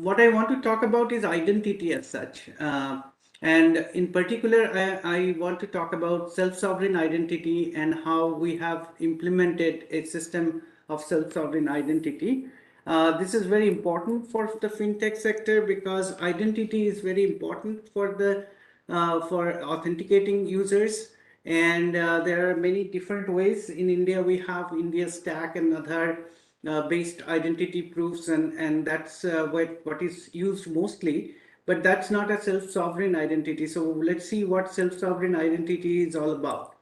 What I want to talk about is identity as such. And in particular, I want to talk about self-sovereign identity and how we have implemented a system of self-sovereign identity. This is very important for the fintech sector because identity is very important for the for authenticating users. And there are many different ways. In India, we have India Stack and other based identity proofs, and that's what is used mostly, but that's not a self-sovereign identity. So let's see what self-sovereign identity is all about.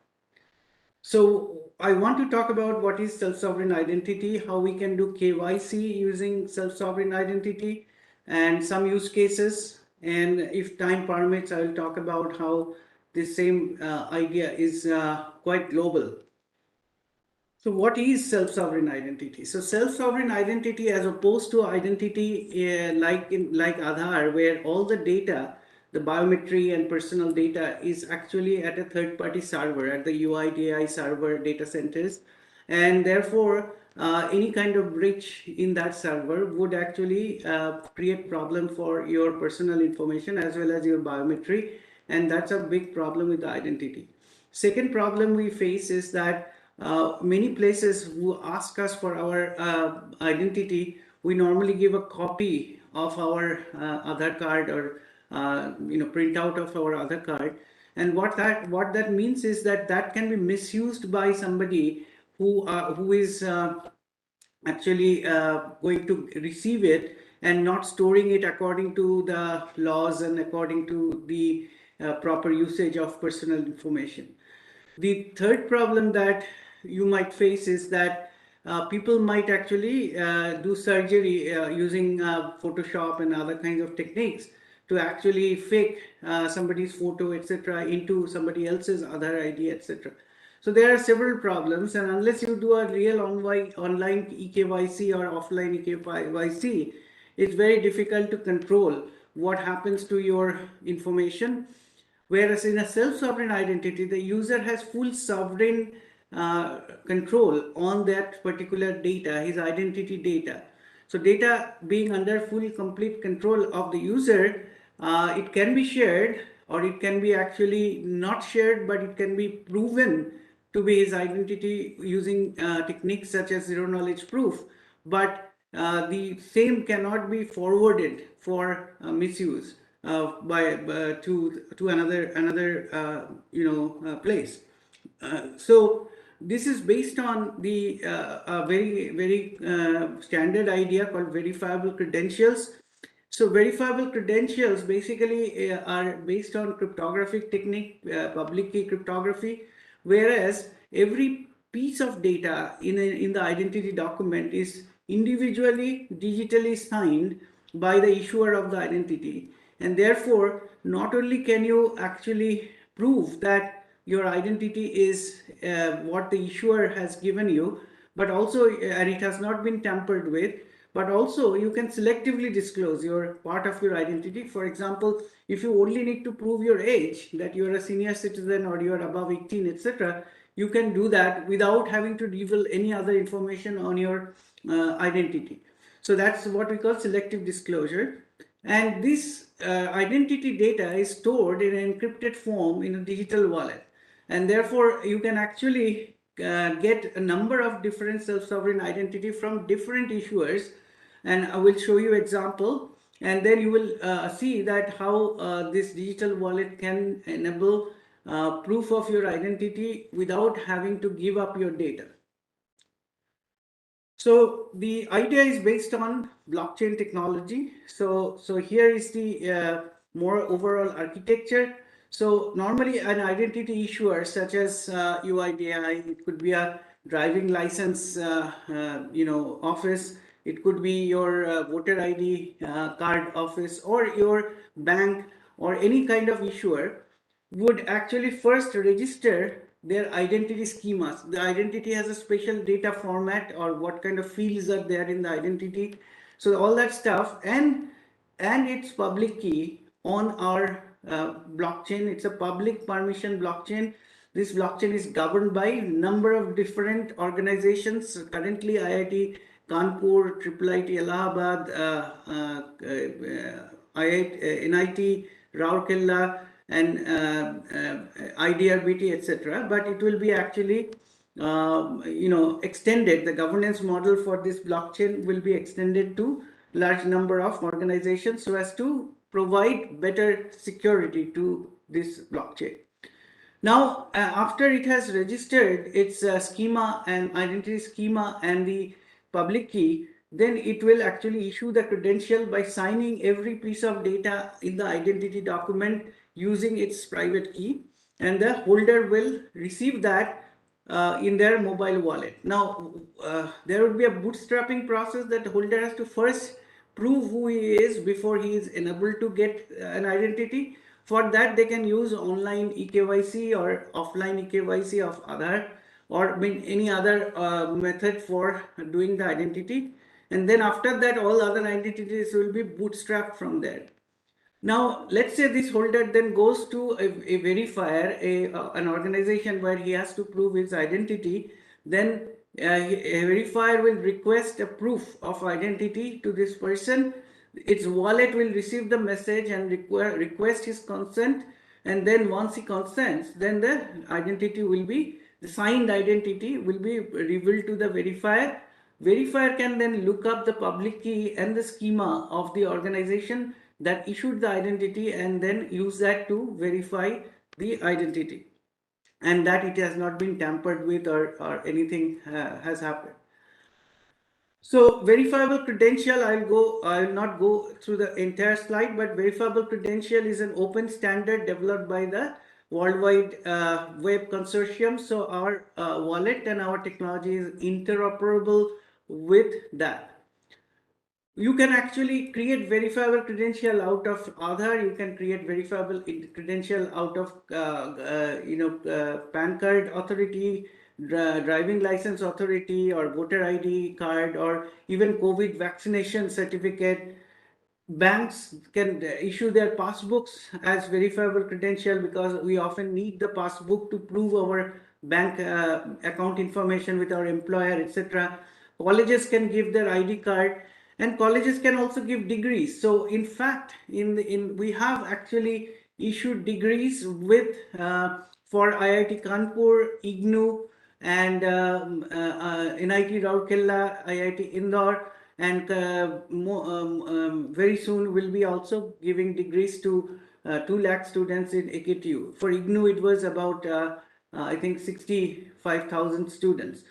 So I want to talk about what is self-sovereign identity, how we can do KYC using self-sovereign identity, and some use cases. And if time permits, I will talk about how this same idea is quite global. So what is self-sovereign identity? So self-sovereign identity, as opposed to identity like Aadhaar, where all the data, the biometry and personal data is actually at a third-party server at the UIDAI server data centers, and therefore any kind of breach in that server would actually create problem for your personal information as well as your biometry, and that's a big problem with the identity. Second problem we face is that many places who ask us for our identity, we normally give a copy of our Aadhaar card or printout of our Aadhaar card. And what that means is that that can be misused by somebody who is actually going to receive it and not storing it according to the laws and according to the proper usage of personal information. The third problem that you might face is that people might actually do surgery using Photoshop and other kinds of techniques to actually fake somebody's photo, etc., into somebody else's other ID, etc. So there are several problems, and unless you do a real online eKYC or offline eKYC, it's very difficult to control what happens to your information. Whereas in a self-sovereign identity, the user has full sovereign control on that particular data, his identity data. So data being under full complete control of the user, it can be shared or it can be actually not shared, but it can be proven to be his identity using techniques such as zero knowledge proof. But the same cannot be forwarded for misuse to another place. So this is based on the very standard idea called verifiable credentials. So verifiable credentials basically are based on cryptographic technique, public key cryptography, whereas every piece of data in the identity document is individually digitally signed by the issuer of the identity, and therefore not only can you actually prove that your identity is what the issuer has given you, but also and it has not been tampered with, but also you can selectively disclose your part of your identity. For example, if you only need to prove your age, that you're a senior citizen or you're above 18, etc., you can do that without having to reveal any other information on your identity. So that's what we call selective disclosure. And this identity data is stored in an encrypted form in a digital wallet. And therefore, you can actually get a number of different self-sovereign identity from different issuers. And I will show you example. And then you will see that how this digital wallet can enable proof of your identity without having to give up your data. So the idea is based on blockchain technology. So here is the more overall architecture. So normally an identity issuer such as UIDAI, it could be a driving license office, it could be your voter ID card office, or your bank, or any kind of issuer would actually first register their identity schemas. The identity has a special data format, or what kind of fields are there in the identity. So all that stuff, and its public key on our blockchain. It's a public permission blockchain. This blockchain is governed by a number of different organizations. Currently, IIT Kanpur, IIT Allahabad, NIT Rourkela, and IDRBT, etc. But it will be actually extended. The governance model for this blockchain will be extended to large number of organizations so as to provide better security to this blockchain. Now, after it has registered its schema and identity schema and the public key, then it will actually issue the credential by signing every piece of data in the identity document using its private key, and the holder will receive that in their mobile wallet. Now, there would be a bootstrapping process that the holder has to first prove who he is before he is enabled to get an identity. For that, they can use online eKYC or offline eKYC of Aadhaar, or any other method for doing the identity. And then after that, all other identities will be bootstrapped from there. Now, let's say this holder then goes to a verifier, an organization where he has to prove his identity. Then a verifier will request a proof of identity to this person. Its wallet will receive the message and request his consent. And then once he consents, then the identity will be, the signed identity will be revealed to the verifier. Verifier can then look up the public key and the schema of the organization that issued the identity and then use that to verify the identity and that it has not been tampered with or anything has happened. So verifiable credential, I will not go through the entire slide, but verifiable credential is an open standard developed by the Worldwide Web Consortium. So our wallet and our technology is interoperable with that. You can actually create verifiable credential out of Aadhaar. You can create verifiable credential out of PAN card authority, driving license authority, or voter ID card, or even COVID vaccination certificate. Banks can issue their passbooks as verifiable credential because we often need the passbook to prove our bank account information with our employer, etc. Colleges can give their ID card, and colleges can also give degrees. So in fact, we have actually issued degrees with for IIT Kanpur, IGNU, and NIT Rourkela, IIT Indore, and very soon we'll be also giving degrees to 2 lakh students in AKTU. For IGNU, it was about I think 65,000 students.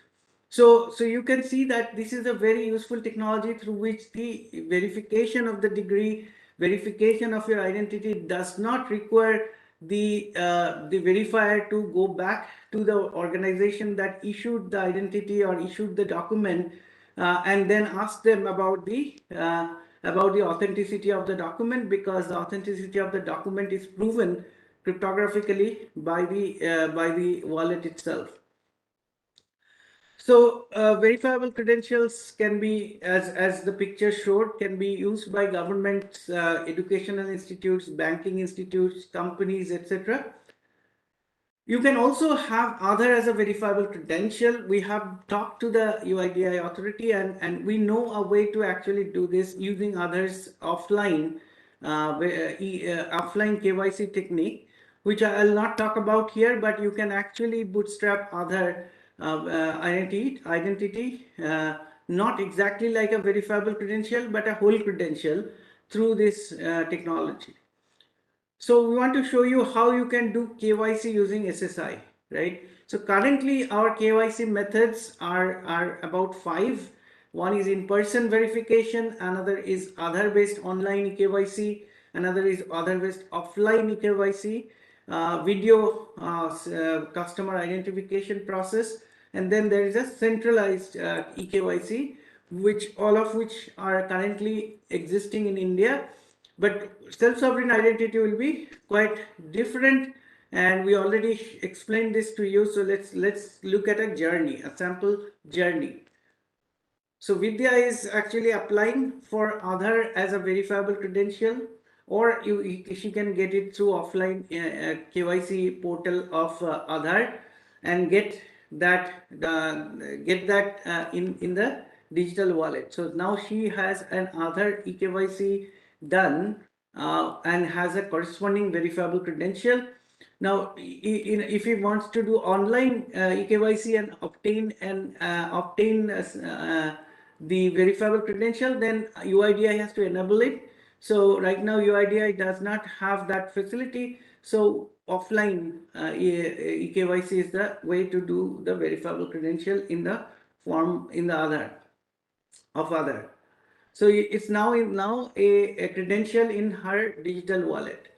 So you can see that this is a very useful technology through which the verification of the degree, verification of your identity does not require the verifier to go back to the organization that issued the identity or issued the document and then ask them about the authenticity of the document, because the authenticity of the document is proven cryptographically by the wallet itself. So verifiable credentials can be, as the picture showed, can be used by governments, educational institutes, banking institutes, companies, etc. You can also have Aadhaar as a verifiable credential. We have talked to the UIDAI authority, and we know a way to actually do this using Aadhaar's offline KYC technique, which I'll not talk about here, but you can actually bootstrap Aadhaar identity, not exactly like a verifiable credential, but a whole credential through this technology. So we want to show you how you can do KYC using SSI, right? So currently our KYC methods are about 5. One is in-person verification, another is Aadhaar-based online KYC, another is Aadhaar-based offline KYC, video customer identification process, and then there is a centralized eKYC, all of which are currently existing in India. But self-sovereign identity will be quite different, and we already explained this to you. So let's look at a journey, a sample journey. So Vidya is actually applying for Aadhaar as a verifiable credential, or she can get it through offline KYC portal of Aadhaar and get that in the digital wallet. So now she has an Aadhaar eKYC done and has a corresponding verifiable credential. Now, if he wants to do online eKYC and obtain the verifiable credential, then UIDAI has to enable it. So right now UIDAI does not have that facility. So offline eKYC is the way to do the verifiable credential in the form in the Aadhaar of Aadhaar. So it's now a credential in her digital wallet.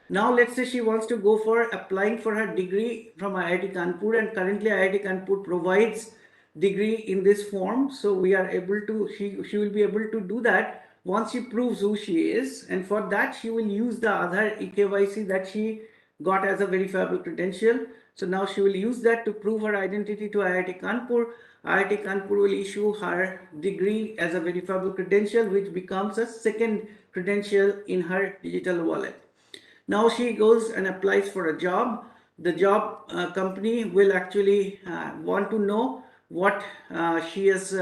Now let's say she wants to go for applying for her degree from IIT Kanpur, and currently IIT Kanpur provides degree in this form. So we are able to, she will be able to do that once she proves who she is, and for that she will use the Aadhaar eKYC that she got as a verifiable credential. So now she will use that to prove her identity to IIT Kanpur. IIT Kanpur will issue her degree as a verifiable credential, which becomes a second credential in her digital wallet. Now she goes and applies for a job. The job company will actually want to know what she is,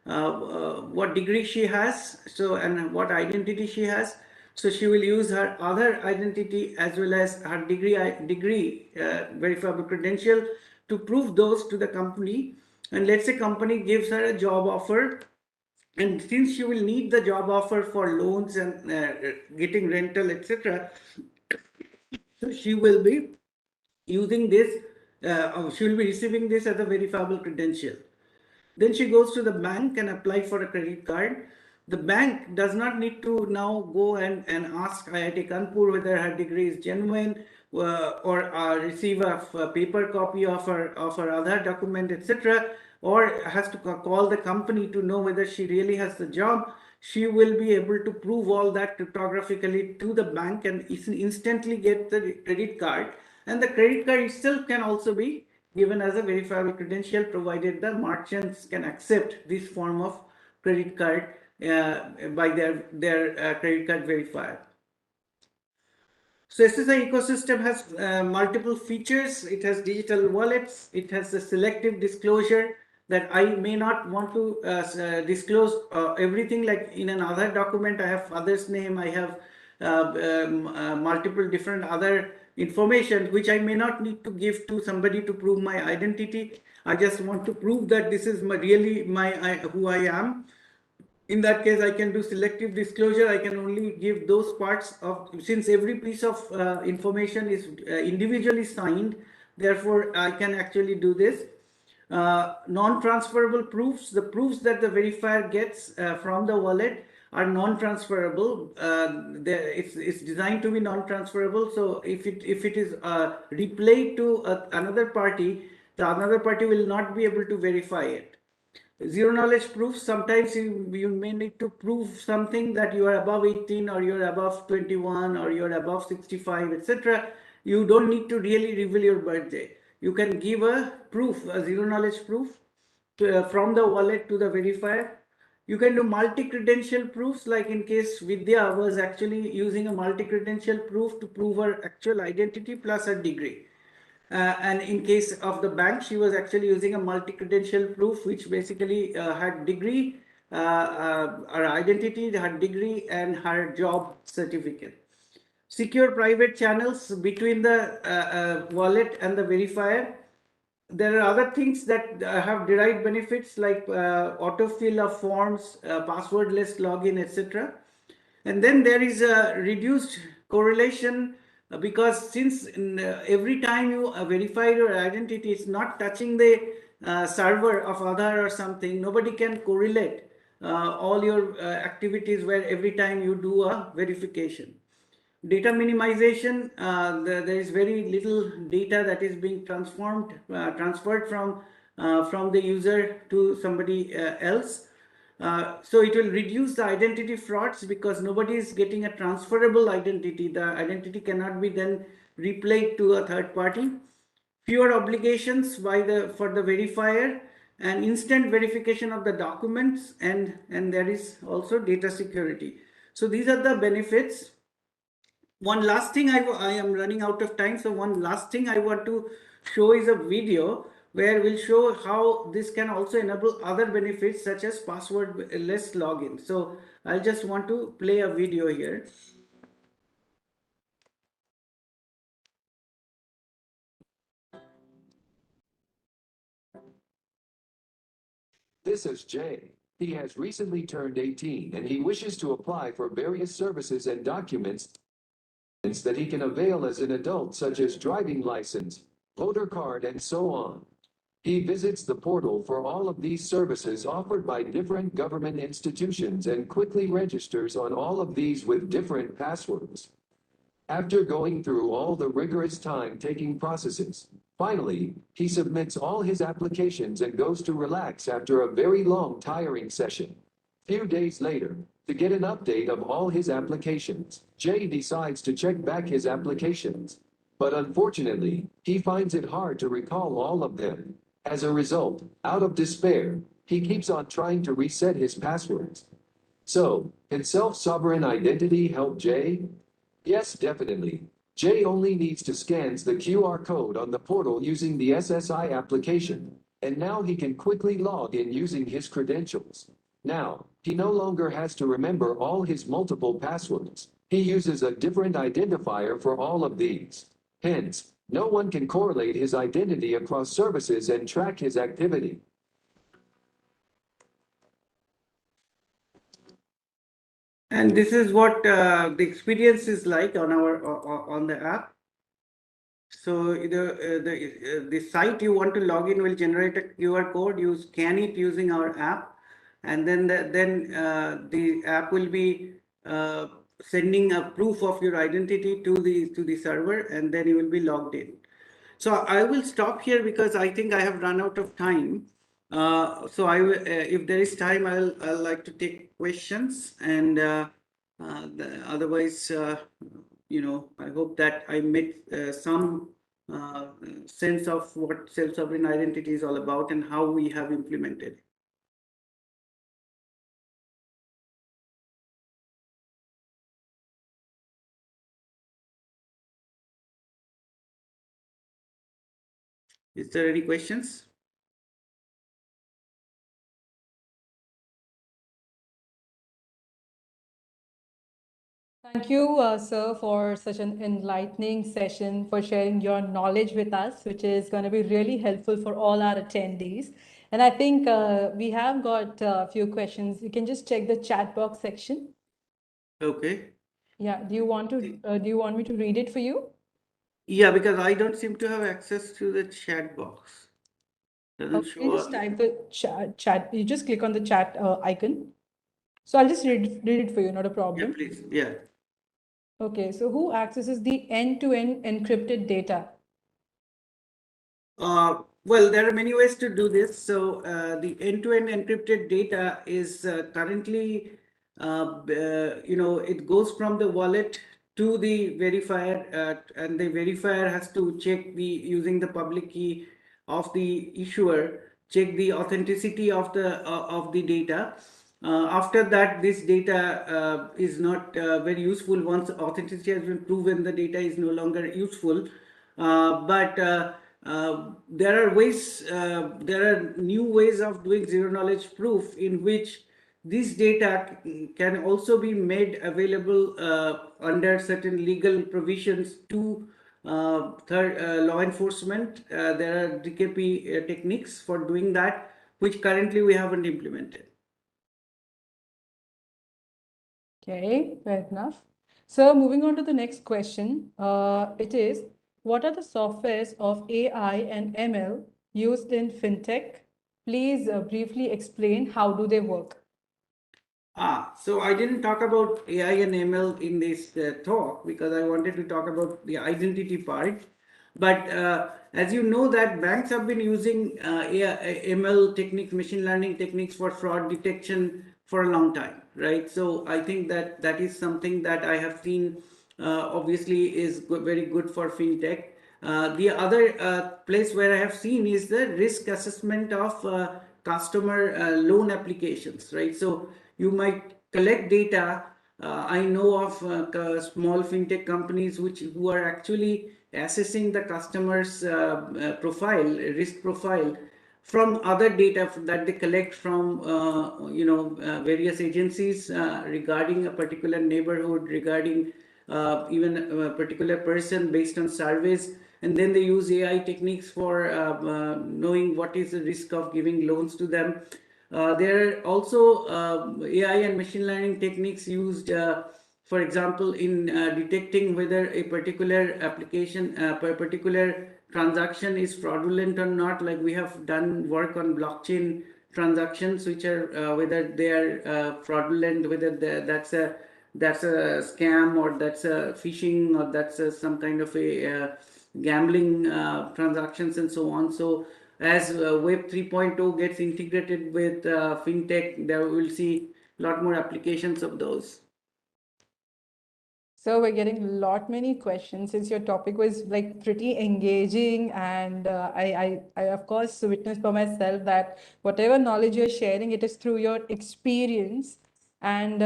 what degree she has, so and what identity she has. So she will use her other identity as well as her degree verifiable credential to prove those to the company. And let's say company gives her a job offer, and since she will need the job offer for loans and getting rental, etc., so she will be using this, she will be receiving this as a verifiable credential. Then she goes to the bank and apply for a credit card. The bank does not need to now go and ask IIT Kanpur whether her degree is genuine, or receive a paper copy of her other document, etc., or has to call the company to know whether she really has the job. She will be able to prove all that cryptographically to the bank and instantly get the credit card. And the credit card itself can also be given as a verifiable credential, provided the merchants can accept this form of credit card by their credit card verifier. So SSI ecosystem has multiple features. It has digital wallets. It has a selective disclosure that I may not want to disclose everything. Like in another document, I have father's name, I have multiple different other information which I may not need to give to somebody to prove my identity. I just want to prove that this is really who I am. In that case, I can do selective disclosure. I can only give those parts of, since every piece of information is individually signed, therefore I can actually do this. Non-transferable proofs, the proofs that the verifier gets from the wallet are non-transferable. It's designed to be non-transferable. So if it is replayed to another party, the another party will not be able to verify it. Zero knowledge proofs, sometimes you may need to prove something that you are above 18 or you're above 21 or you're above 65, etc. You don't need to really reveal your birthday. You can give a proof, a zero knowledge proof from the wallet to the verifier. You can do multi-credential proofs, like in case Vidya was actually using a multi-credential proof to prove her actual identity plus her degree. And in case of the bank, she was actually using a multi-credential proof, which basically had degree, her identity, her degree, and her job certificate. Secure private channels between the wallet and the verifier. There are other things that have derived benefits, like autofill of forms, passwordless login, etc. And then there is a reduced correlation because since every time you verify your identity, it's not touching the server of Aadhaar or something. Nobody can correlate all your activities where every time you do a verification. Data minimization, there is very little data that is being transferred from the user to somebody else. So it will reduce the identity frauds because nobody is getting a transferable identity. The identity cannot be then replayed to a third party. Fewer obligations for the verifier, and instant verification of the documents, and there is also data security. So these are the benefits. One last thing, I am running out of time, so one last thing I want to show is a video where we'll show how this can also enable other benefits such as passwordless login. So I'll just want to play a video here. This is Jay. He has recently turned 18 and he wishes to apply for various services and documents that he can avail as an adult, such as driving license, voter card, and so on. He visits the portal for all of these services offered by different government institutions and quickly registers on all of these with different passwords. After going through all the rigorous time-taking processes, finally, he submits all his applications and goes to relax after a very long, tiring session. Few days later, to get an update of all his applications, Jay decides to check back his applications. But unfortunately, he finds it hard to recall all of them. As a result, out of despair, he keeps on trying to reset his passwords. So, can self-sovereign identity help Jay? Yes, definitely. Jay only needs to scan the QR code on the portal using the SSI application, and now he can quickly log in using his credentials. Now, he no longer has to remember all his multiple passwords. He uses a different identifier for all of these. Hence, no one can correlate his identity across services and track his activity. And this is what the experience is like on our on the app. So the site you want to log in will generate a QR code. You scan it using our app, and then the app will be sending a proof of your identity to the server, and then you will be logged in. So I will stop here because I think I have run out of time. So if there is time, I'll like to take questions, and otherwise, I hope that I made some sense of what self-sovereign identity is all about and how we have implemented it. Is there any questions? Thank you, sir, for such an enlightening session, for sharing your knowledge with us, which is going to be really helpful for all our attendees. And I think we have got a few questions. You can just check the chat box section. Okay. Yeah. Do you want me to read it for you? Yeah, because I don't seem to have access to the chat box. Doesn't Okay, you show just up. type the chat. You just click on the chat icon. So I'll just read it for you, not a Yeah, problem. please. Yeah. Okay, so who accesses the end-to-end encrypted data? Well, there are many ways to do this. So the end-to-end encrypted data is currently, it goes from the wallet to the verifier, and the verifier has to check using the public key of the issuer, check the authenticity of the data. After that, this data is not very useful. Once authenticity has been proven, the data is no longer useful. But there are new ways of doing zero knowledge proof in which this data can also be made available under certain legal provisions to law enforcement. There are DKP techniques for doing that, which currently we haven't implemented. Okay, fair enough. So moving on to the next question, it is, what are the softwares of AI and ML used in fintech? Please briefly explain how do they work? So I didn't talk about AI and ML in this talk because I wanted to talk about the identity part. But as you know that banks have been using ML techniques, machine learning techniques for fraud detection for a long time, right? So I think that is something that I have seen obviously is very good for fintech. The other place where I have seen is the risk assessment of customer loan applications, right? So you might collect data. I know of small fintech companies who are actually assessing the customer's profile, risk profile, from other data that they collect from various agencies regarding a particular neighborhood, regarding even a particular person based on surveys, and then they use AI techniques for knowing what is the risk of giving loans to them. There are also AI and machine learning techniques used, for example, in detecting whether a particular application, particular transaction is fraudulent or not. Like we have done work on blockchain transactions, which are whether they are fraudulent, whether that's a scam, or that's a phishing, or that's some kind of a gambling transactions and so on. So as Web 3.0 gets integrated with fintech, there we'll see a lot more applications of those. So we're getting a lot many questions since your topic was like pretty engaging, and I of course witnessed for myself that whatever knowledge you're sharing, it is through your experience. And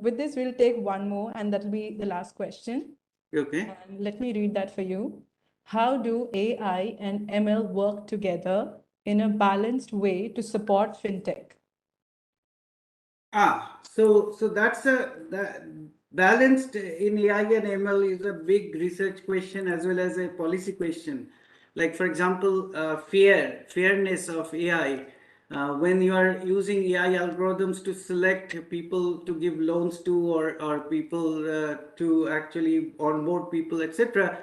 with this, we'll take one more, and that'll be the last question. Okay. And let me read that for you. How do AI and ML work together in a balanced way to support fintech? So that's that balanced in AI and ML is a big research question as well as a policy question. Like for example, fairness of AI. When you are using AI algorithms to select people to give loans to, or people to actually onboard people, etc.,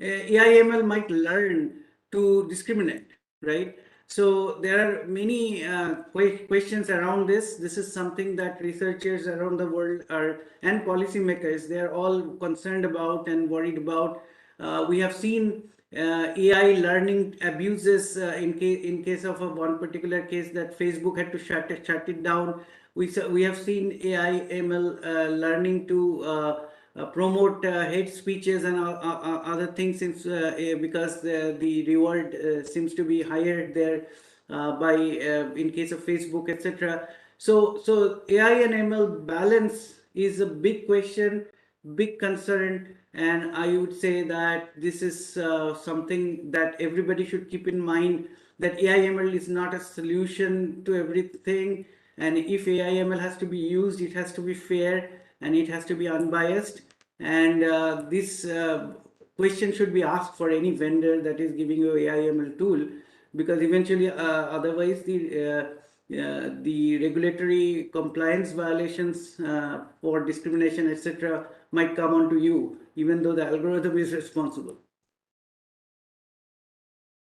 AI ML might learn to discriminate, right? So there are many questions around this. This is something that researchers around the world are, and policymakers, they are all concerned about and worried about. We have seen AI learning abuses in case of one particular case that Facebook had to shut it down. We have seen AI ML learning to promote hate speeches and other things, since because the reward seems to be higher there by in case of Facebook, etc. So AI and ML balance is a big question, big concern, and I would say that this is something that everybody should keep in mind, that AI ML is not a solution to everything, and if AI ML has to be used, it has to be fair and it has to be unbiased. And this question should be asked for any vendor that is giving you AI ML tool, because eventually otherwise the regulatory compliance violations for discrimination, etc., might come onto you, even though the algorithm is responsible.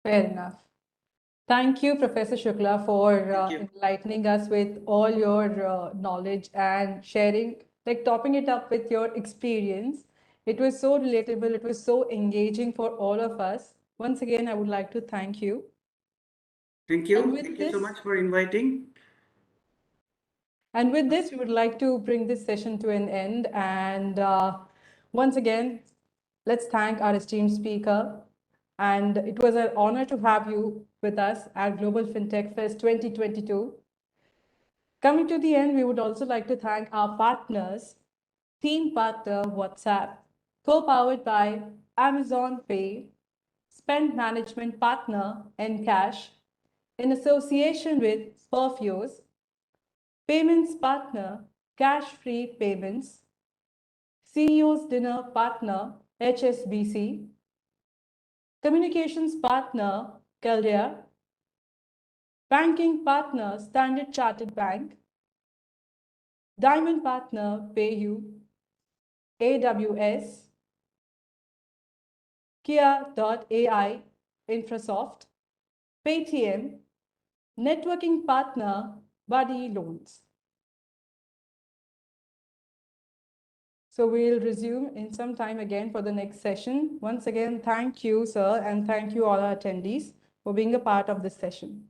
Fair enough. Thank you, Professor Shukla, for enlightening us with all your knowledge and sharing, like topping it up with your experience. It was so relatable, it was so engaging for all of us. Once again, I would like to thank you. Thank you. Thank you so much for inviting. And with this, we would like to bring this session to an end. And once again, let's thank our esteemed speaker. And it was an honor to have you with us at Global FinTech Fest 2022. Coming to the end, we would also like to thank our partners, Team Partner WhatsApp, co-powered by Amazon Pay, Spend Management Partner Encash, in association with Perfios, Payments Partner Cash-Free Payments, CEO's Dinner Partner HSBC, Communications Partner Caldea, Banking Partner Standard Chartered Bank, Diamond Partner PayU, AWS, Kia.ai Infrasoft, Paytm, Networking Partner Buddy Loans. So we'll resume in some time again for the next session. Once again, thank you, sir, and thank you all our attendees for being a part of this session.